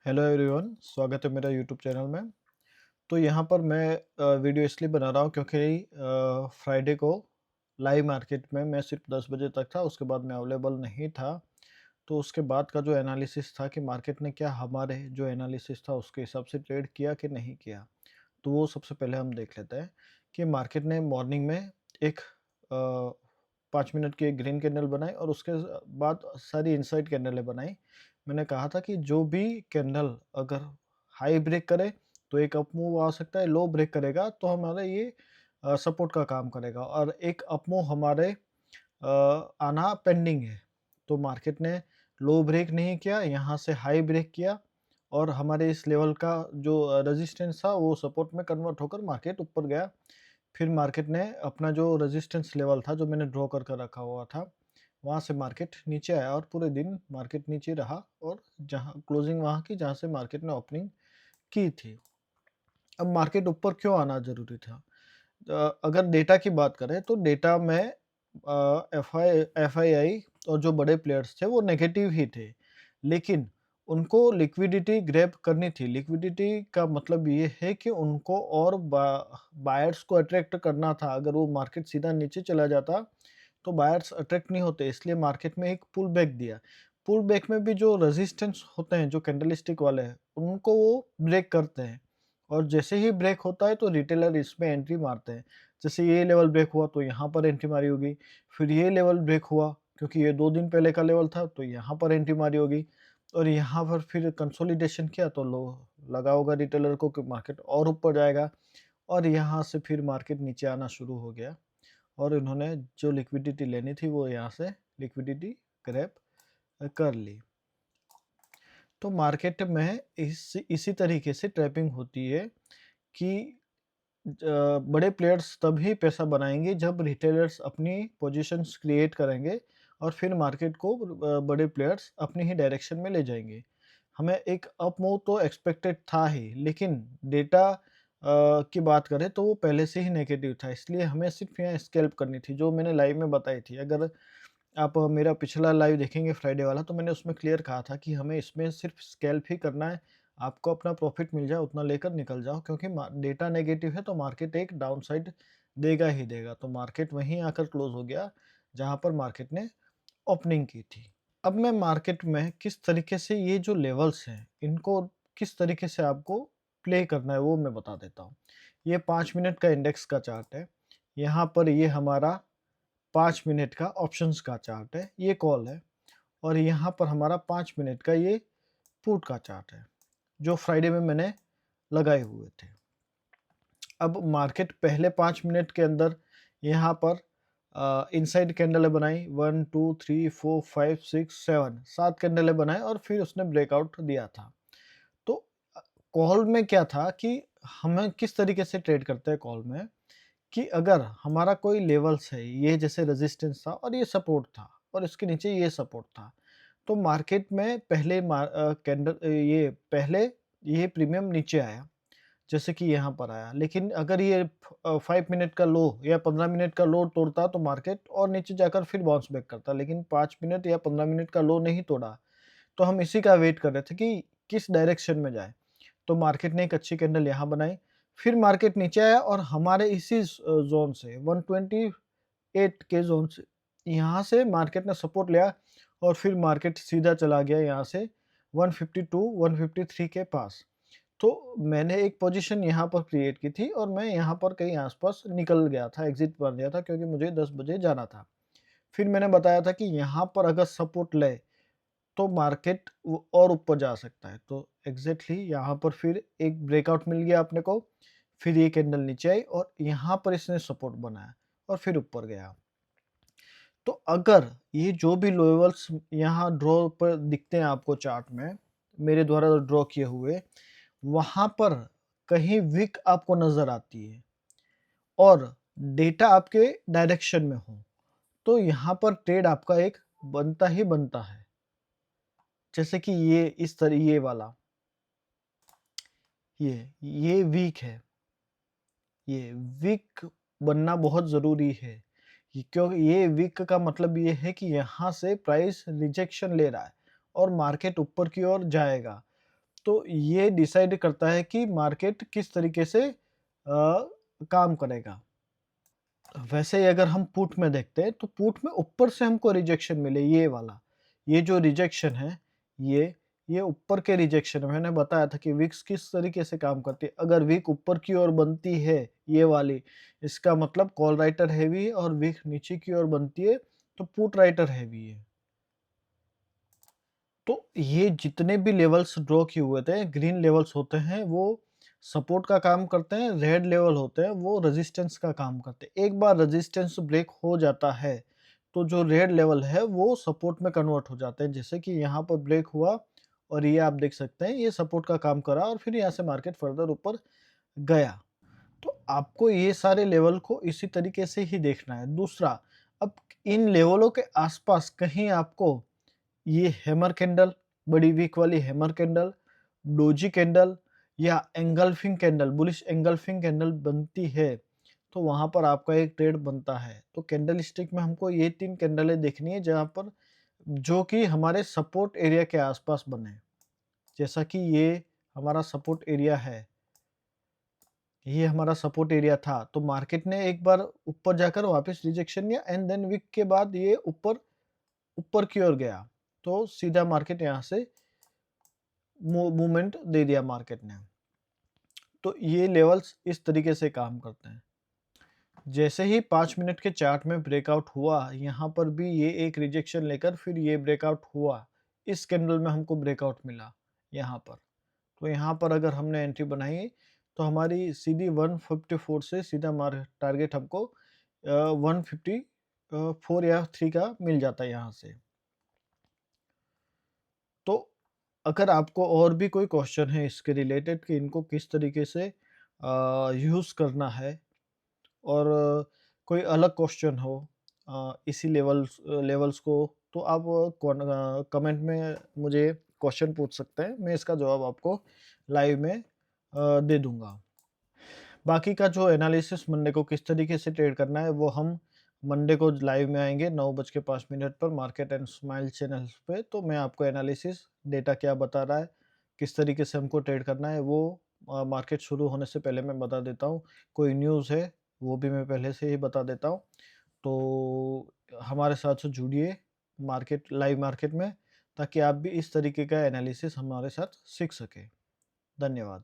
Hello everyone, स्वागत है मेरा यूट्यूब चैनल में। तो यहाँ पर मैं वीडियो इसलिए बना रहा हूँ क्योंकि फ्राइडे को लाइव मार्केट में मैं सिर्फ 10 बजे तक था, उसके बाद मैं अवेलेबल नहीं था। तो उसके बाद का जो एनालिसिस था कि मार्केट ने क्या हमारे जो एनालिसिस था उसके हिसाब से ट्रेड किया कि नहीं किया। तो वो सबसे पहले हम देख लेते हैं कि मार्केट ने मॉर्निंग में एक 5 मिनट की एक ग्रीन कैंडल बनाई और उसके बाद सारी इनसाइड कैंडलें बनाई। मैंने कहा था कि जो भी कैंडल अगर हाई ब्रेक करे तो एक अप मूव आ सकता है, लो ब्रेक करेगा तो हमारा ये सपोर्ट का काम करेगा और एक अप मूव हमारे आना पेंडिंग है। तो मार्केट ने लो ब्रेक नहीं किया, यहाँ से हाई ब्रेक किया और हमारे इस लेवल का जो रेजिस्टेंस था वो सपोर्ट में कन्वर्ट होकर मार्केट ऊपर गया। फिर मार्केट ने अपना जो रेजिस्टेंस लेवल था, जो मैंने ड्रॉ कर कर रखा हुआ था, वहाँ से मार्केट नीचे आया और पूरे दिन मार्केट नीचे रहा और जहाँ क्लोजिंग वहाँ की जहाँ से मार्केट ने ओपनिंग की थी। अब मार्केट ऊपर क्यों आना ज़रूरी था? अगर डेटा की बात करें तो डेटा में एफआईआई और जो बड़े प्लेयर्स थे वो नेगेटिव ही थे। लेकिन उनको लिक्विडिटी ग्रैब करनी थी। लिक्विडिटी का मतलब ये है कि उनको और बायर्स को अट्रैक्ट करना था। अगर वो मार्केट सीधा नीचे चला जाता तो बायर्स अट्रैक्ट नहीं होते, इसलिए मार्केट में एक पुल बैक दिया। पुल बैक में भी जो रेजिस्टेंस होते हैं, जो कैंडलस्टिक वाले हैं, उनको वो ब्रेक करते हैं और जैसे ही ब्रेक होता है तो रिटेलर इसमें एंट्री मारते हैं। जैसे ये लेवल ब्रेक हुआ तो यहाँ पर एंट्री मारी होगी, फिर ये लेवल ब्रेक हुआ क्योंकि ये 2 दिन पहले का लेवल था तो यहाँ पर एंट्री मारी होगी और यहाँ पर फिर कंसोलिडेशन किया तो लो लगा होगा रिटेलर को कि मार्केट और ऊपर जाएगा और यहाँ से फिर मार्केट नीचे आना शुरू हो गया और इन्होंने जो लिक्विडिटी लेनी थी वो यहाँ से लिक्विडिटी ग्रैब कर ली। तो मार्केट में इसी तरीके से ट्रैपिंग होती है कि बड़े प्लेयर्स तभी पैसा बनाएंगे जब रिटेलर्स अपनी पोजीशंस क्रिएट करेंगे और फिर मार्केट को बड़े प्लेयर्स अपनी ही डायरेक्शन में ले जाएंगे। हमें एक अप मूव तो एक्सपेक्टेड था ही, लेकिन डेटा की बात करें तो वो पहले से ही नेगेटिव था, इसलिए हमें सिर्फ यहाँ स्कैल्प करनी थी जो मैंने लाइव में बताई थी। अगर आप मेरा पिछला लाइव देखेंगे फ्राइडे वाला तो मैंने उसमें क्लियर कहा था कि हमें इसमें सिर्फ स्कैल्प ही करना है। आपको अपना प्रॉफिट मिल जाए उतना लेकर निकल जाओ क्योंकि डेटा नेगेटिव है तो मार्केट एक डाउन साइड देगा ही देगा। तो मार्केट वहीं आकर क्लोज हो गया जहां पर मार्केट ने ओपनिंग की थी। अब मैं मार्केट में किस तरीके से ये जो लेवल्स हैं इनको किस तरीके से आपको प्ले करना है वो मैं बता देता हूँ। ये 5 मिनट का इंडेक्स का चार्ट है। यहाँ पर ये हमारा 5 मिनट का ऑप्शंस का चार्ट है, ये कॉल है और यहाँ पर हमारा 5 मिनट का ये पुट का चार्ट है, जो फ्राइडे में मैंने लगाए हुए थे। अब मार्केट पहले 5 मिनट के अंदर यहाँ पर इनसाइड कैंडलें बनाई 1, 2, 3, 4, 5, 6, 7 7 कैंडलें बनाए और फिर उसने ब्रेकआउट दिया था। तो कॉल में क्या था कि हमें किस तरीके से ट्रेड करते हैं कॉल में कि अगर हमारा कोई लेवल्स है, ये जैसे रेजिस्टेंस था और ये सपोर्ट था और इसके नीचे ये सपोर्ट था, तो मार्केट में पहले ये प्रीमियम नीचे आया, जैसे कि यहाँ पर आया। लेकिन अगर ये 5 मिनट का लो या 15 मिनट का लो तोड़ता तो मार्केट और नीचे जाकर फिर बाउंस बैक करता, लेकिन 5 मिनट या 15 मिनट का लो नहीं तोड़ा। तो हम इसी का वेट कर रहे थे कि किस डायरेक्शन में जाए। तो मार्केट ने एक अच्छी कैंडल यहाँ बनाई, फिर मार्केट नीचे आया और हमारे इसी ज़ोन से 128 के ज़ोन से यहाँ से मार्केट ने सपोर्ट लिया और फिर मार्केट सीधा चला गया यहाँ से 152 153 के पास। तो मैंने एक पोजीशन यहाँ पर क्रिएट की थी और मैं यहाँ पर कहीं आस-पास निकल गया था, एग्ज़िट मार लिया था क्योंकि मुझे 10 बजे जाना था। फिर मैंने बताया था कि यहाँ पर अगर सपोर्ट ले तो मार्केट और ऊपर जा सकता है। तो एग्ज़ैक्टली यहाँ पर फिर एक ब्रेकआउट मिल गया अपने को, फिर ये कैंडल नीचे आई और यहाँ पर इसने सपोर्ट बनाया और फिर ऊपर गया। तो अगर ये जो भी लेवल्स यहाँ ड्रॉ पर दिखते हैं आपको चार्ट में, मेरे द्वारा ड्रॉ किए हुए, वहाँ पर कहीं विक आपको नज़र आती है और डेटा आपके डायरेक्शन में हो, तो यहाँ पर ट्रेड आपका एक बनता ही बनता है। जैसे कि ये इस तरह ये वाला, ये वीक है, ये वीक बनना बहुत ज़रूरी है। क्योंकि ये वीक का मतलब ये है कि यहाँ से प्राइस रिजेक्शन ले रहा है और मार्केट ऊपर की ओर जाएगा। तो ये डिसाइड करता है कि मार्केट किस तरीके से काम करेगा। वैसे ही अगर हम पुट में देखते हैं, तो पुट में ऊपर से हमको रिजेक्शन मिले, ये वाला। ये जो रिजेक्शन है, ये ये ऊपर के रिजेक्शन है। मैंने बताया था कि विक्स किस तरीके से काम करती है। अगर विक ऊपर की ओर बनती है, ये वाली, इसका मतलब कॉल राइटर हेवी है, और विक नीचे की ओर बनती है, तो पुट राइटर हेवी है। तो ये जितने भी लेवल्स ड्रॉ किए हुए थे, ग्रीन लेवल्स होते हैं वो सपोर्ट का काम करते हैं, रेड लेवल होते हैं वो रेजिस्टेंस का काम करते हैं। एक बार रेजिस्टेंस ब्रेक हो जाता है, तो जो रेड लेवल है वो सपोर्ट में कन्वर्ट हो जाते हैं। जैसे कि यहाँ पर ब्रेक हुआ, और ये आप देख सकते हैं ये सपोर्ट का काम करा, और फिर यहाँ से मार्केट फर्दर ऊपर गया। तो आपको ये सारे लेवल को इसी तरीके से ही देखना है। दूसरा, अब इन लेवलों के आसपास कहीं आपको ये हैमर कैंडल, बड़ी वीक वाली हैमर कैंडल, डोजी कैंडल, या engulfing candle, bullish engulfing candle बनती है, तो वहाँ पर आपका एक ट्रेड बनता है। तो कैंडल स्टिक में हमको ये 3 कैंडलें देखनी है, जहाँ पर जो कि हमारे सपोर्ट एरिया के आसपास बने। जैसा कि ये हमारा सपोर्ट एरिया है, ये हमारा सपोर्ट एरिया था, तो मार्केट ने एक बार ऊपर जाकर वापस रिजेक्शन लिया, एंड देन वीक के बाद ये ऊपर ऊपर की ओर गया, तो सीधा मार्केट यहाँ से मूवमेंट दे दिया मार्केट ने। तो ये लेवल्स इस तरीके से काम करते हैं। जैसे ही 5 मिनट के चार्ट में ब्रेकआउट हुआ, यहाँ पर भी ये एक रिजेक्शन लेकर फिर ये ब्रेकआउट हुआ। इस कैंडल में हमको ब्रेकआउट मिला यहाँ पर। तो यहाँ पर अगर हमने एंट्री बनाई, तो हमारी सीधी 154 से सीधा टारगेट हमको 154 या 3 का मिल जाता है यहाँ से। तो अगर आपको और भी कोई क्वेश्चन है इसके रिलेटेड कि इनको किस तरीके से यूज़ करना है, और कोई अलग क्वेश्चन हो इसी लेवल्स को, तो आप कमेंट में मुझे क्वेश्चन पूछ सकते हैं। मैं इसका जवाब आपको लाइव में दे दूँगा। बाकी का जो एनालिसिस मंडे को किस तरीके से ट्रेड करना है, वो हम मंडे को लाइव में आएँगे 9:05 पर मार्केट एंड स्माइल चैनल पे। तो मैं आपको एनालिसिस, डेटा क्या बता रहा है, किस तरीके से हमको ट्रेड करना है, वो मार्केट शुरू होने से पहले मैं बता देता हूँ। कोई न्यूज़ है, वो भी मैं पहले से ही बता देता हूँ। तो हमारे साथ जुड़िए लाइव मार्केट में, ताकि आप भी इस तरीके का एनालिसिस हमारे साथ सीख सकें। धन्यवाद।